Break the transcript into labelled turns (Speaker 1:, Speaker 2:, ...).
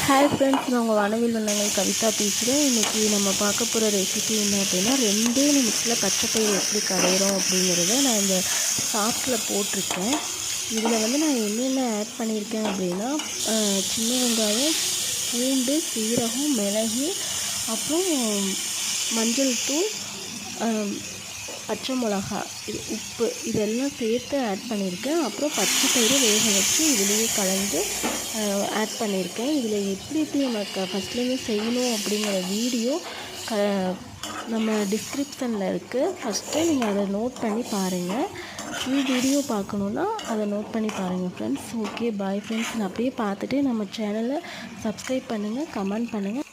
Speaker 1: Hi friends, நான் உங்கள் வானவில் வண்ணங்கள் கவிதா பேசுகிறேன். இன்றைக்கி நம்ம பார்க்க போகிற ரெசிபி என்ன அப்படின்னா, 2 நிமிஷத்தில் பச்சைப்பயிறு எப்படி கடையிறோம் அப்படிங்கிறத நான் இந்த சாஸில் போட்டிருக்கேன். இதில் வந்து நான் என்னென்ன ஆட் பண்ணியிருக்கேன் அப்படின்னா, சின்ன வெங்காயம், பூண்டு, சீரகம், மிளகு, அப்புறம் மஞ்சள் தூள், பச்சை மிளகா, உப்பு இதெல்லாம் சேர்த்து ஆட் பண்ணியிருக்கேன். அப்புறம் பச்சைப்பயிறு வேக வச்சு இதுலேயே கலந்து ஆட் பண்ணியிருக்கேன். இதில் எப்படி நம்ம ஃபஸ்ட்லேருந்து செய்யணும் அப்படிங்கிற வீடியோ நம்ம டிஸ்கிரிப்ஷனில் இருக்குது. ஃபஸ்ட்டு நீங்கள் அதை நோட் பண்ணி பாருங்கள். ஃபுல் வீடியோ பார்க்கணுன்னா அதை நோட் பண்ணி பாருங்கள் ஃப்ரெண்ட்ஸ். Okay, bye friends. நான் அப்படியே பார்த்துட்டு நம்ம சேனலை சப்ஸ்கிரைப் பண்ணுங்கள், கமெண்ட் பண்ணுங்கள்.